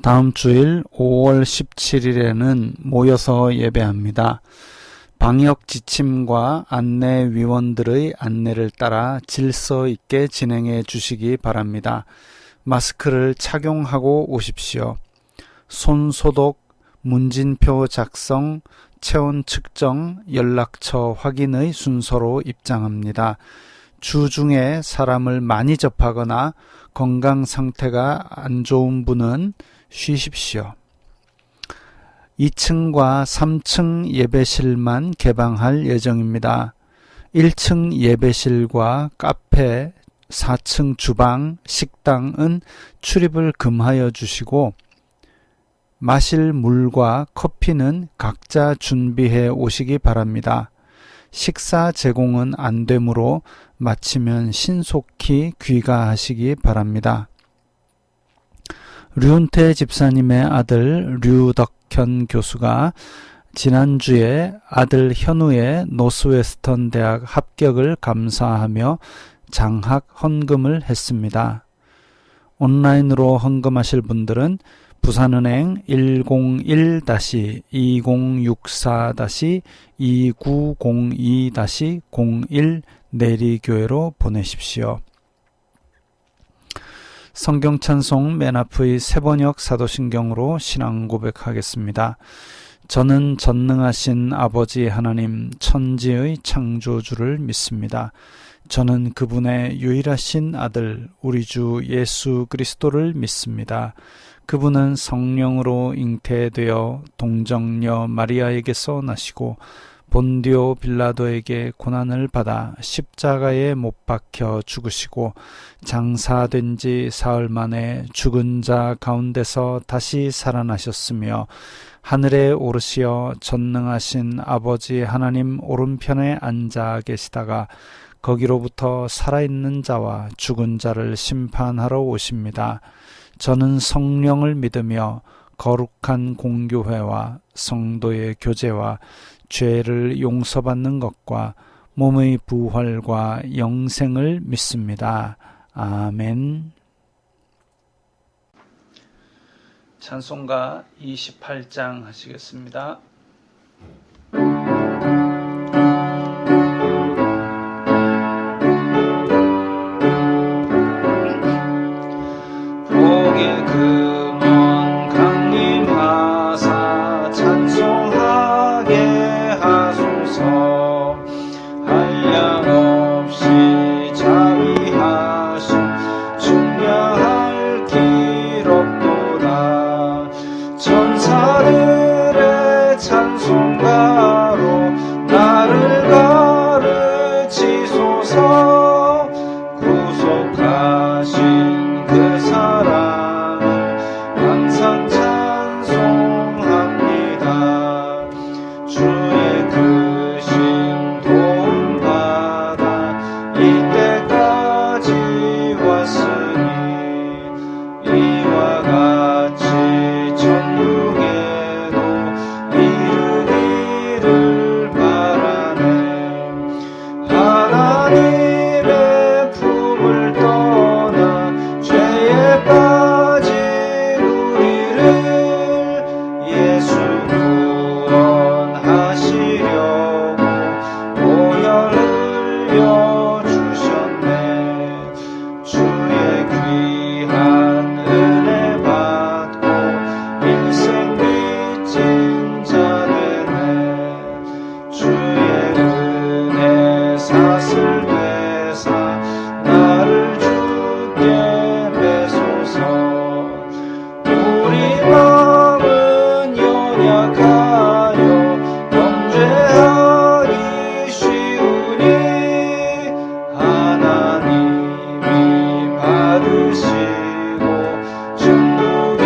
다음 주일 5월 17일에는 모여서 예배합니다. 방역 지침과 안내위원들의 안내를 따라 질서 있게 진행해 주시기 바랍니다. 마스크를 착용하고 오십시오. 손 소독, 문진표 작성, 체온 측정, 연락처 확인의 순서로 입장합니다. 주중에 사람을 많이 접하거나 건강 상태가 안 좋은 분은 쉬십시오. 2층과 3층 예배실만 개방할 예정입니다. 1층 예배실과 카페, 4층 주방, 식당은 출입을 금하여 주시고 마실 물과 커피는 각자 준비해 오시기 바랍니다. 식사 제공은 안 되므로 마치면 신속히 귀가하시기 바랍니다. 류은태 집사님의 아들 류덕현 교수가 지난주에 아들 현우의 노스웨스턴 대학 합격을 감사하며 장학 헌금을 했습니다. 온라인으로 헌금하실 분들은 부산은행 101-2064-2902-01 내리교회로 보내십시오. 성경 찬송 맨 앞의 세번역 사도신경으로 신앙 고백하겠습니다. 저는 전능하신 아버지 하나님 천지의 창조주를 믿습니다. 저는 그분의 유일하신 아들 우리 주 예수 그리스도를 믿습니다. 그분은 성령으로 잉태되어 동정녀 마리아에게서 나시고 본디오 빌라도에게 고난을 받아 십자가에 못 박혀 죽으시고 장사된 지 사흘 만에 죽은 자 가운데서 다시 살아나셨으며 하늘에 오르시어 전능하신 아버지 하나님 오른편에 앉아 계시다가 거기로부터 살아있는 자와 죽은 자를 심판하러 오십니다. 저는 성령을 믿으며 거룩한 공교회와 성도의 교제와 죄를 용서받는 것과 몸의 부활과 영생을 믿습니다. 아멘. 찬송가 28장 하시겠습니다. 복의 근원 강림하사 찬송하게 하소서. 한량없이 자비하심 증명할 길 없도다. 천사들의 찬송가로 나를 가르치소서. 구속하신 그 사랑을 항상 찬송합니다. 주의 크신 도움받아 이때까지 왔으니 이와 같이 천국에도 이르기를 바라네. 하나님의 품을 떠나 죄에 빠진 우리를 예수 구원하시려고 보혈 흘려주셨네. 주의 귀한 은혜 받고 일생 빚진 자 되네. 주의 은혜 사슬 되사 나를 주께 매소서. 우리 마음은 연약하여 범죄하기 쉬우니 하나님이 받으시고 천국이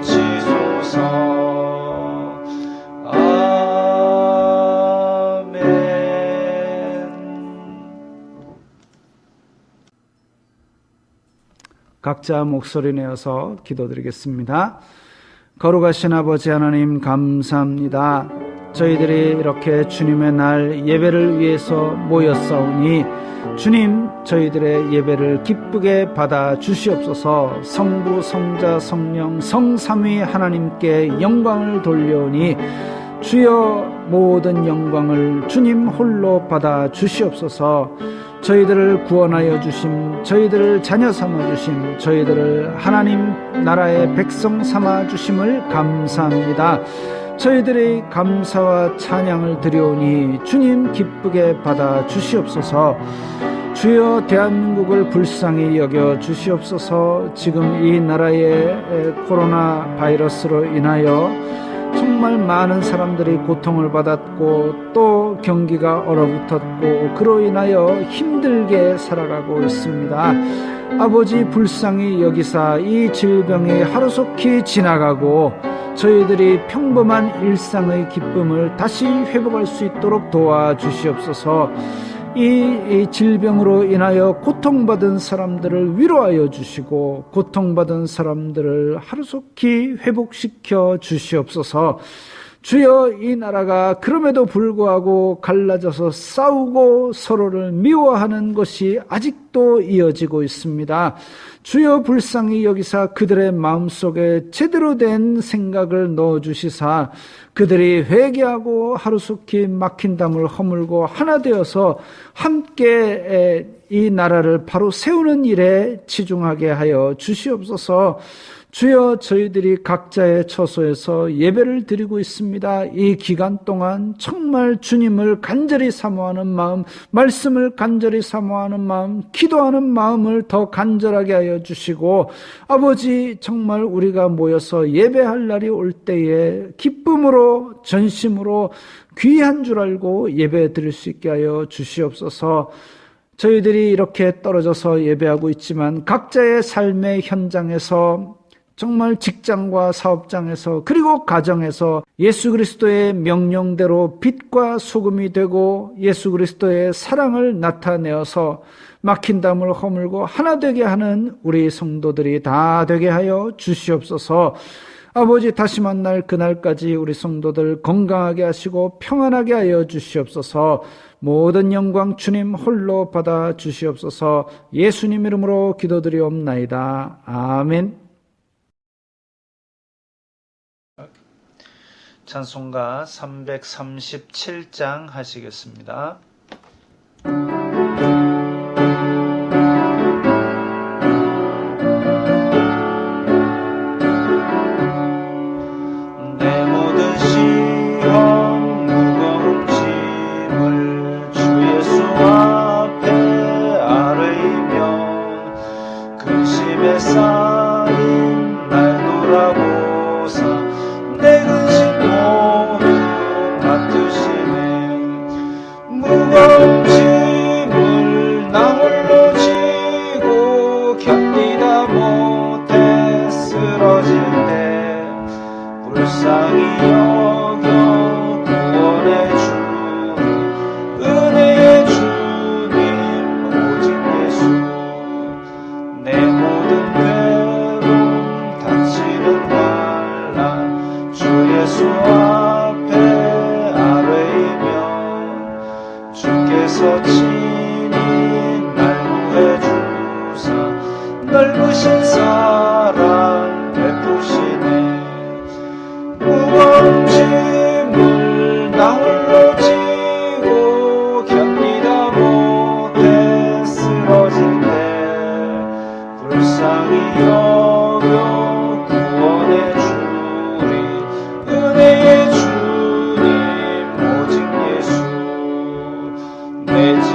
들치소서. 아멘. 각자 목소리 내어서 기도드리겠습니다. 거룩하신 아버지 하나님 감사합니다. 저희들이 이렇게 주님의 날 예배를 위해서 모였사오니 주님, 저희들의 예배를 기쁘게 받아 주시옵소서. 성부, 성자, 성령, 성삼위 하나님께 영광을 돌려오니 주여 모든 영광을 주님 홀로 받아 주시옵소서. 저희들을 구원하여 주심, 저희들을 자녀 삼아 주심, 저희들을 하나님 나라의 백성 삼아 주심을 감사합니다. 저희들이 감사와 찬양을 드려오니 주님 기쁘게 받아 주시옵소서. 주여 대한민국을 불쌍히 여겨 주시옵소서. 지금 이 나라의 코로나 바이러스로 인하여 정말 많은 사람들이 고통을 받았고 또 경기가 얼어붙었고 그로 인하여 힘들게 살아가고 있습니다. 아버지 불쌍히 여기사 이 질병이 하루속히 지나가고 저희들이 평범한 일상의 기쁨을 다시 회복할 수 있도록 도와주시옵소서. 이 질병으로 인하여 고통받은 사람들을 위로하여 주시고 고통받은 사람들을 하루속히 회복시켜 주시옵소서. 주여, 이 나라가 그럼에도 불구하고 갈라져서 싸우고 서로를 미워하는 것이 아직도 이어지고 있습니다. 주여 불쌍히 여기사 그들의 마음속에 제대로 된 생각을 넣어주시사 그들이 회개하고 하루속히 막힌 담을 허물고 하나 되어서 함께 이 나라를 바로 세우는 일에 치중하게 하여 주시옵소서. 주여, 저희들이 각자의 처소에서 예배를 드리고 있습니다. 이 기간 동안 정말 주님을 간절히 사모하는 마음, 말씀을 간절히 사모하는 마음, 기도하는 마음을 더 간절하게 하여 주시고 아버지, 정말 우리가 모여서 예배할 날이 올 때에 기쁨으로 전심으로 귀한 줄 알고 예배 드릴 수 있게 하여 주시옵소서. 저희들이 이렇게 떨어져서 예배하고 있지만 각자의 삶의 현장에서 정말 직장과 사업장에서 그리고 가정에서 예수 그리스도의 명령대로 빛과 소금이 되고 예수 그리스도의 사랑을 나타내어서 막힌 담을 허물고 하나 되게 하는 우리 성도들이 다 되게 하여 주시옵소서. 아버지, 다시 만날 그날까지 우리 성도들 건강하게 하시고 평안하게 하여 주시옵소서. 모든 영광 주님 홀로 받아 주시옵소서. 예수님 이름으로 기도드리옵나이다. 아멘. 찬송가 337장 하시겠습니다. 내 모든 시험 무거운 짐을 주 예수 앞에 아뢰이며 근심에 쌓인 날 돌아보사 내 근심 모두 맡으시네. 무거운 짐을 나 홀로 지고 견디다 못해 쓰러질 때 불쌍히 여겨 구원해 주니 은혜의 주님 오직 예수. 내 모든 괴로움 다치는 날 주 예수 앞에 아뢰이며 주께서 친히 날 구해 주사 넓으신 사랑 베푸시네. 무거운 짐을 나 홀로 지고 견디다 못해 쓰러질 때 불쌍히 여겨 구원해 주리 은혜의 주님 오직 예수. 내 짐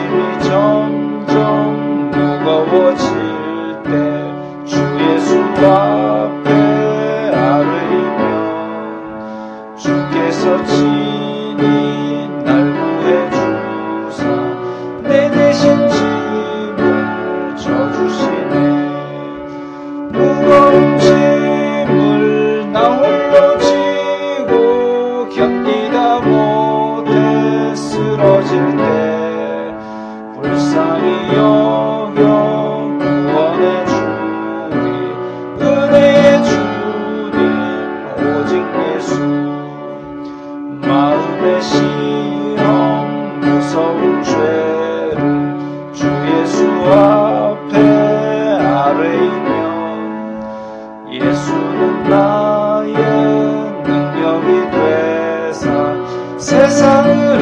세상을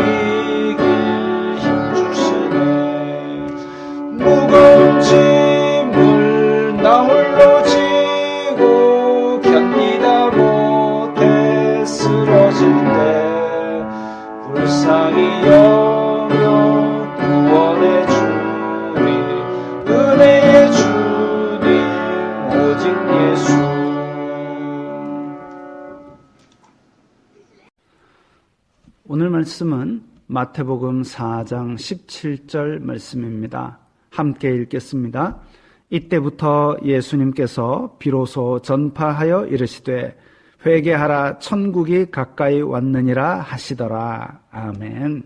이길 힘주시네. 무거운 짐을 나 홀로 지고 견디다 못해 쓰러질 때 불쌍히 여겨 구원해 주리 은혜의 주님 오직 예수. 오늘 말씀은 마태복음 4장 17절 말씀입니다. 함께 읽겠습니다. 이때부터 예수님께서 비로소 전파하여 이르시되 회개하라 천국이 가까이 왔느니라 하시더라. 아멘.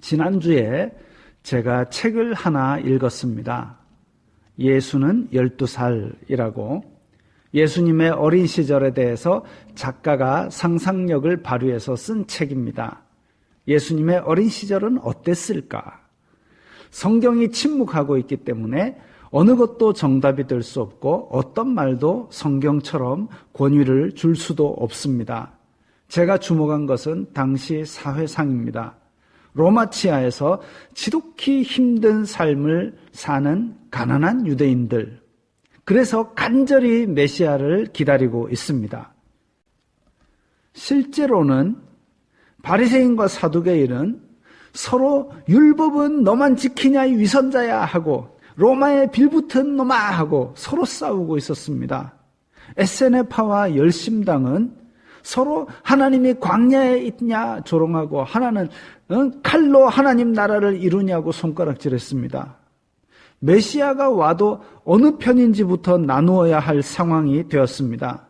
지난주에 제가 책을 하나 읽었습니다. 예수는 12살이라고 예수님의 어린 시절에 대해서 작가가 상상력을 발휘해서 쓴 책입니다. 예수님의 어린 시절은 어땠을까? 성경이 침묵하고 있기 때문에 어느 것도 정답이 될 수 없고 어떤 말도 성경처럼 권위를 줄 수도 없습니다. 제가 주목한 것은 당시 사회상입니다. 로마치아에서 지독히 힘든 삶을 사는 가난한 유대인들, 그래서 간절히 메시아를 기다리고 있습니다. 실제로는 바리새인과 사두개인은 서로 율법은 너만 지키냐 이 위선자야 하고 로마에 빌붙은 놈아 하고 서로 싸우고 있었습니다. 에세네파와 열심당은 서로 하나님이 광야에 있냐 조롱하고 하나는 칼로 하나님 나라를 이루냐고 손가락질했습니다. 메시아가 와도 어느 편인지부터 나누어야 할 상황이 되었습니다.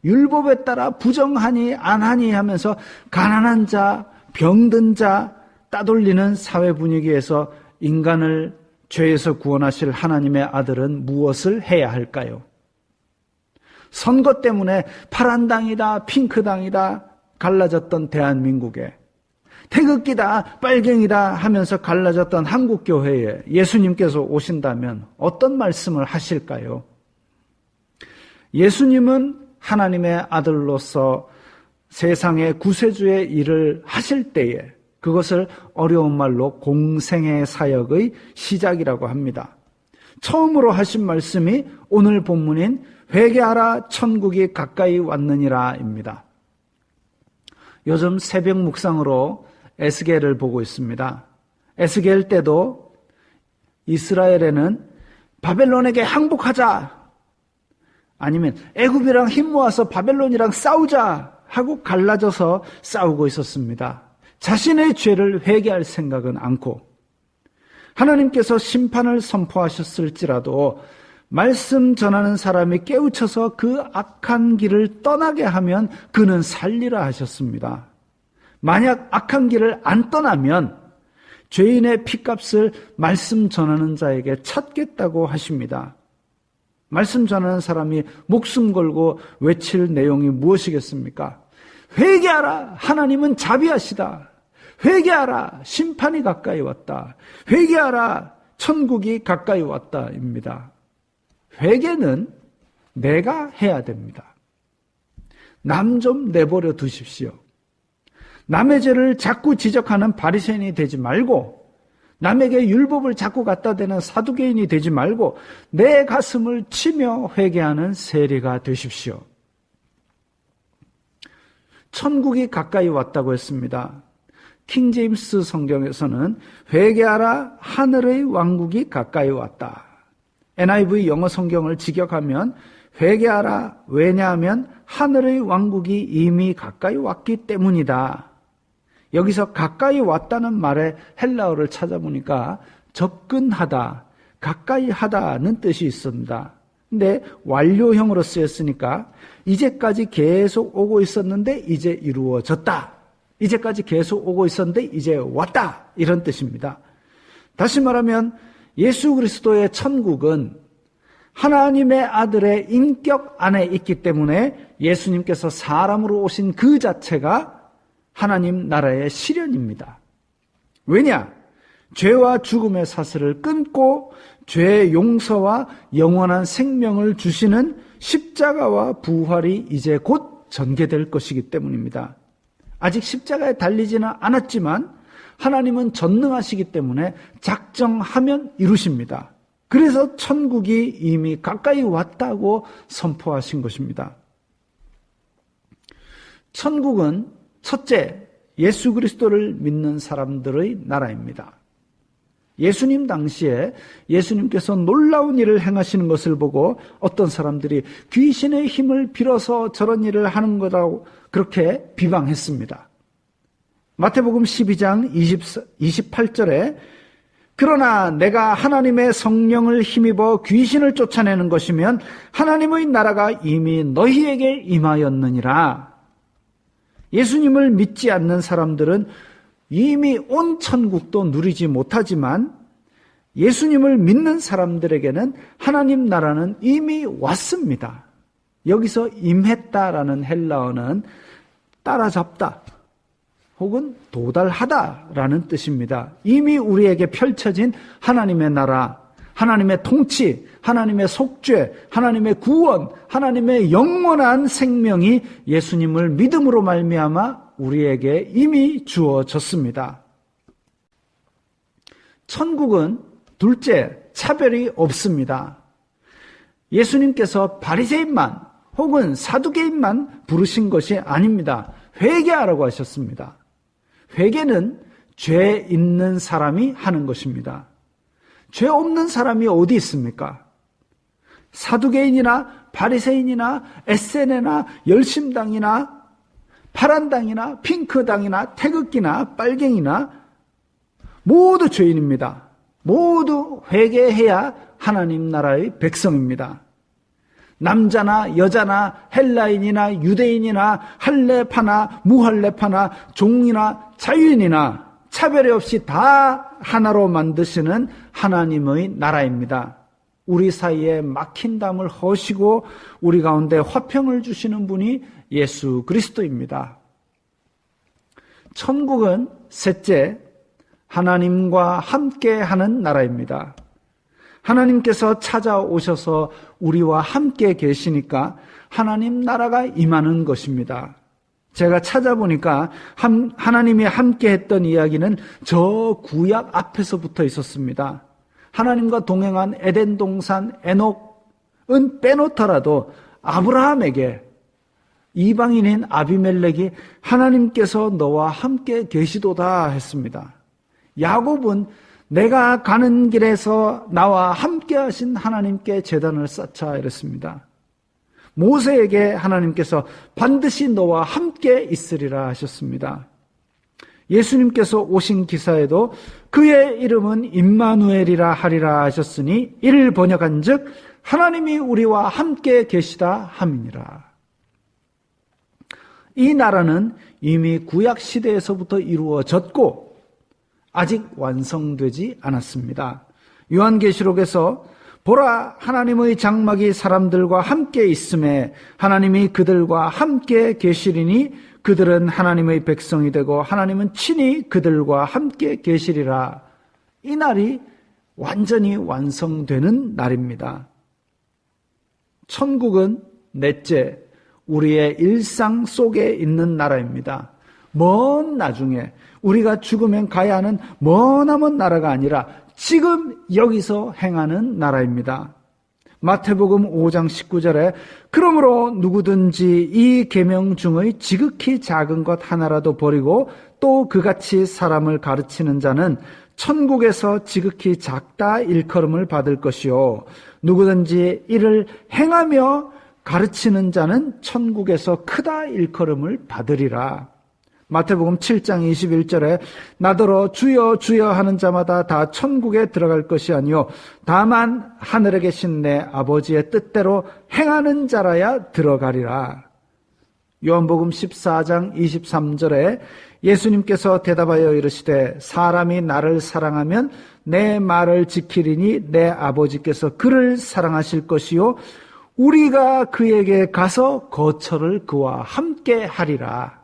율법에 따라 부정하니 안하니 하면서 가난한 자, 병든 자 따돌리는 사회 분위기에서 인간을 죄에서 구원하실 하나님의 아들은 무엇을 해야 할까요? 선거 때문에 파란당이다 핑크당이다 갈라졌던 대한민국에 태극기다 빨갱이다 하면서 갈라졌던 한국교회에 예수님께서 오신다면 어떤 말씀을 하실까요? 예수님은 하나님의 아들로서 세상의 구세주의 일을 하실 때에 그것을 어려운 말로 공생의 사역의 시작이라고 합니다. 처음으로 하신 말씀이 오늘 본문인 회개하라 천국이 가까이 왔느니라입니다. 요즘 새벽 묵상으로 에스겔을 보고 있습니다. 에스겔 때도 이스라엘에는 바벨론에게 항복하자 아니면 애굽이랑 힘 모아서 바벨론이랑 싸우자 하고 갈라져서 싸우고 있었습니다. 자신의 죄를 회개할 생각은 않고 하나님께서 심판을 선포하셨을지라도 말씀 전하는 사람이 깨우쳐서 그 악한 길을 떠나게 하면 그는 살리라 하셨습니다. 만약 악한 길을 안 떠나면 죄인의 핏값을 말씀 전하는 자에게 찾겠다고 하십니다. 말씀 전하는 사람이 목숨 걸고 외칠 내용이 무엇이겠습니까? 회개하라! 하나님은 자비하시다. 회개하라! 심판이 가까이 왔다. 회개하라! 천국이 가까이 왔다입니다. 회개는 내가 해야 됩니다. 남 좀 내버려 두십시오. 남의 죄를 자꾸 지적하는 바리새인이 되지 말고 남에게 율법을 자꾸 갖다 대는 사두개인이 되지 말고 내 가슴을 치며 회개하는 세리가 되십시오. 천국이 가까이 왔다고 했습니다. 킹제임스 성경에서는 회개하라 하늘의 왕국이 가까이 왔다. NIV 영어 성경을 직역하면 회개하라 왜냐하면 하늘의 왕국이 이미 가까이 왔기 때문이다. 여기서 가까이 왔다는 말의 헬라어를 찾아보니까 접근하다, 가까이 하다는 뜻이 있습니다. 근데 완료형으로 쓰였으니까 이제까지 계속 오고 있었는데 이제 이루어졌다. 이제까지 계속 오고 있었는데 이제 왔다. 이런 뜻입니다. 다시 말하면 예수 그리스도의 천국은 하나님의 아들의 인격 안에 있기 때문에 예수님께서 사람으로 오신 그 자체가 하나님 나라의 실현입니다. 왜냐? 죄와 죽음의 사슬을 끊고 죄의 용서와 영원한 생명을 주시는 십자가와 부활이 이제 곧 전개될 것이기 때문입니다. 아직 십자가에 달리지는 않았지만 하나님은 전능하시기 때문에 작정하면 이루십니다. 그래서 천국이 이미 가까이 왔다고 선포하신 것입니다. 천국은 첫째, 예수 그리스도를 믿는 사람들의 나라입니다. 예수님 당시에 예수님께서 놀라운 일을 행하시는 것을 보고 어떤 사람들이 귀신의 힘을 빌어서 저런 일을 하는 거라고 그렇게 비방했습니다. 마태복음 12장 28절에 그러나 내가 하나님의 성령을 힘입어 귀신을 쫓아내는 것이면 하나님의 나라가 이미 너희에게 임하였느니라. 예수님을 믿지 않는 사람들은 이미 온 천국도 누리지 못하지만 예수님을 믿는 사람들에게는 하나님 나라는 이미 왔습니다. 여기서 임했다라는 헬라어는 따라잡다 혹은 도달하다라는 뜻입니다. 이미 우리에게 펼쳐진 하나님의 나라, 하나님의 통치, 하나님의 속죄, 하나님의 구원, 하나님의 영원한 생명이 예수님을 믿음으로 말미암아 우리에게 이미 주어졌습니다. 천국은 둘째, 차별이 없습니다. 예수님께서 바리새인만 혹은 사두개인만 부르신 것이 아닙니다. 회개하라고 하셨습니다. 회개는 죄 있는 사람이 하는 것입니다. 죄 없는 사람이 어디 있습니까? 사두개인이나 바리새인이나 에세네나 열심당이나 파란당이나 핑크당이나 태극기나 빨갱이나 모두 죄인입니다. 모두 회개해야 하나님 나라의 백성입니다. 남자나 여자나 헬라인이나 유대인이나 할례파나 무할례파나 종이나 자유인이나 차별이 없이 다 하나로 만드시는 하나님의 나라입니다. 우리 사이에 막힌 담을 허시고 우리 가운데 화평을 주시는 분이 예수 그리스도입니다. 천국은 셋째, 하나님과 함께하는 나라입니다. 하나님께서 찾아오셔서 우리와 함께 계시니까 하나님 나라가 임하는 것입니다. 제가 찾아보니까 하나님이 함께 했던 이야기는 저 구약 앞에서부터 있었습니다. 하나님과 동행한 에덴 동산 에녹은 빼놓더라도 아브라함에게 이방인인 아비멜렉이 하나님께서 너와 함께 계시도다 했습니다. 야곱은 내가 가는 길에서 나와 함께 하신 하나님께 제단을 쌓자 이랬습니다. 모세에게 하나님께서 반드시 너와 함께 있으리라 하셨습니다. 예수님께서 오신 기사에도 그의 이름은 임마누엘이라 하리라 하셨으니 이를 번역한즉 하나님이 우리와 함께 계시다 함이니라. 이 나라는 이미 구약 시대에서부터 이루어졌고 아직 완성되지 않았습니다. 요한계시록에서 보라 하나님의 장막이 사람들과 함께 있음에 하나님이 그들과 함께 계시리니 그들은 하나님의 백성이 되고 하나님은 친히 그들과 함께 계시리라. 이 날이 완전히 완성되는 날입니다. 천국은 넷째, 우리의 일상 속에 있는 나라입니다. 먼 나중에 우리가 죽으면 가야 하는 머나먼 나라가 아니라 지금 여기서 행하는 나라입니다. 마태복음 5장 19절에 그러므로 누구든지 이 계명 중의 지극히 작은 것 하나라도 버리고 또 그같이 사람을 가르치는 자는 천국에서 지극히 작다 일컬음을 받을 것이요 누구든지 이를 행하며 가르치는 자는 천국에서 크다 일컬음을 받으리라. 마태복음 7장 21절에 나더러 주여 주여 하는 자마다 다 천국에 들어갈 것이 아니요 다만 하늘에 계신 내 아버지의 뜻대로 행하는 자라야 들어가리라. 요한복음 14장 23절에 예수님께서 대답하여 이르시되 사람이 나를 사랑하면 내 말을 지키리니 내 아버지께서 그를 사랑하실 것이요 우리가 그에게 가서 거처를 그와 함께 하리라.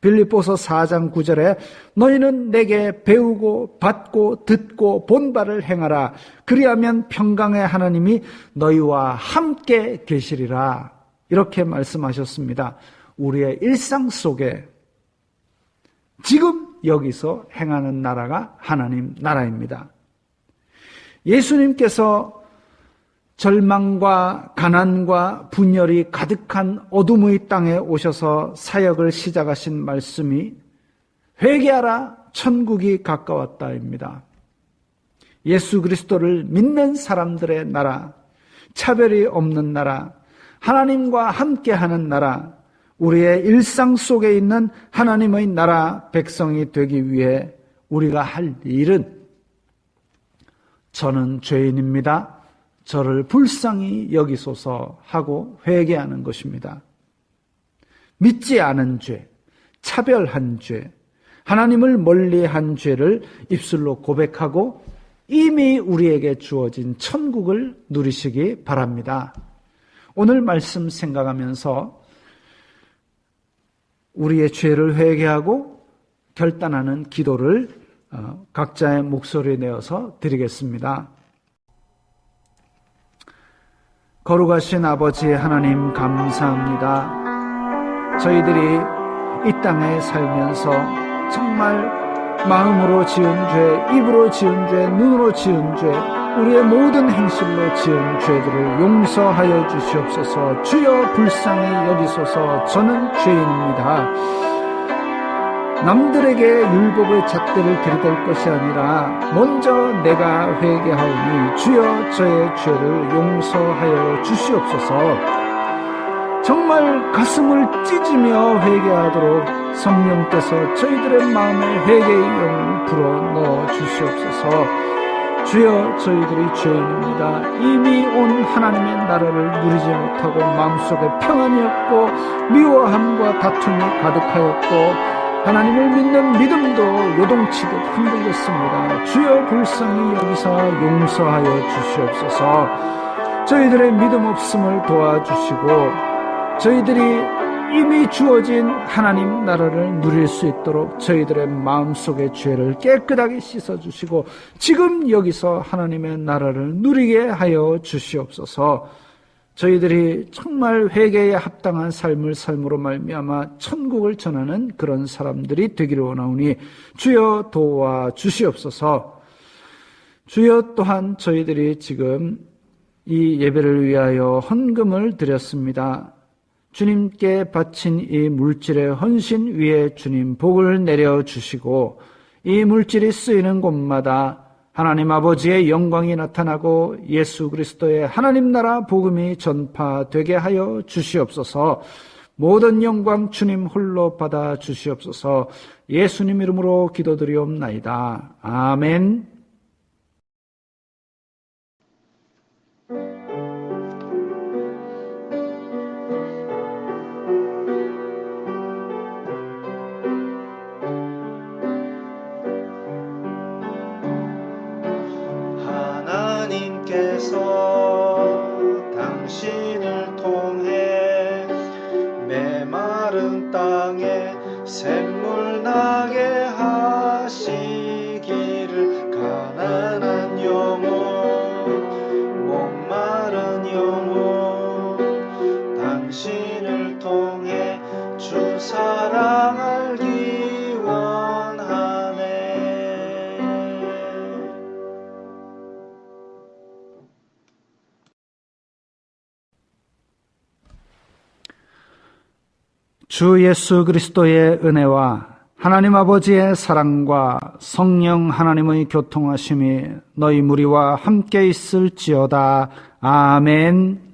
빌립보서 4장 9절에 너희는 내게 배우고 받고 듣고 본 바를 행하라. 그리하면 평강의 하나님이 너희와 함께 계시리라. 이렇게 말씀하셨습니다. 우리의 일상 속에 지금 여기서 행하는 나라가 하나님 나라입니다. 예수님께서 절망과 가난과 분열이 가득한 어둠의 땅에 오셔서 사역을 시작하신 말씀이 회개하라, 천국이 가까웠다입니다. 예수 그리스도를 믿는 사람들의 나라, 차별이 없는 나라, 하나님과 함께하는 나라, 우리의 일상 속에 있는 하나님의 나라 백성이 되기 위해 우리가 할 일은 저는 죄인입니다. 저를 불쌍히 여기소서 하고 회개하는 것입니다. 믿지 않은 죄, 차별한 죄, 하나님을 멀리한 죄를 입술로 고백하고 이미 우리에게 주어진 천국을 누리시기 바랍니다. 오늘 말씀 생각하면서 우리의 죄를 회개하고 결단하는 기도를 각자의 목소리에 내어서 드리겠습니다. 거룩하신 아버지 하나님 감사합니다. 저희들이 이 땅에 살면서 정말 마음으로 지은 죄, 입으로 지은 죄, 눈으로 지은 죄, 우리의 모든 행실로 지은 죄들을 용서하여 주시옵소서. 주여 불쌍히 여기소서. 저는 죄인입니다. 남들에게 율법의 잣대를 들이댈 것이 아니라 먼저 내가 회개하오니 주여 저의 죄를 용서하여 주시옵소서. 정말 가슴을 찢으며 회개하도록 성령께서 저희들의 마음에 회개의 영을 불어 넣어 주시옵소서. 주여 저희들이 죄인입니다. 이미 온 하나님의 나라를 누리지 못하고 마음속에 평안이 없고 미워함과 다툼이 가득하였고 하나님을 믿는 믿음도 요동치듯 흔들렸습니다. 주여 불쌍히 여기사 용서하여 주시옵소서. 저희들의 믿음 없음을 도와주시고 저희들이 이미 주어진 하나님 나라를 누릴 수 있도록 저희들의 마음속의 죄를 깨끗하게 씻어주시고 지금 여기서 하나님의 나라를 누리게 하여 주시옵소서. 저희들이 정말 회개에 합당한 삶을 삶으로 말미암아 천국을 전하는 그런 사람들이 되기를 원하오니 주여 도와 주시옵소서. 주여 또한 저희들이 지금 이 예배를 위하여 헌금을 드렸습니다. 주님께 바친 이 물질의 헌신 위에 주님 복을 내려주시고 이 물질이 쓰이는 곳마다 하나님 아버지의 영광이 나타나고 예수 그리스도의 하나님 나라 복음이 전파되게 하여 주시옵소서. 모든 영광 주님 홀로 받아 주시옵소서. 예수님 이름으로 기도드리옵나이다. 아멘. 당신을 통해 메마른 땅에 샘물 나게 하시기를 가난한 영혼 목마른 영혼 당신을 통해 주 사랑 알기 원하네. 주 예수 그리스도의 은혜와 하나님 아버지의 사랑과 성령 하나님의 교통하심이 너희 무리와 함께 있을지어다. 아멘.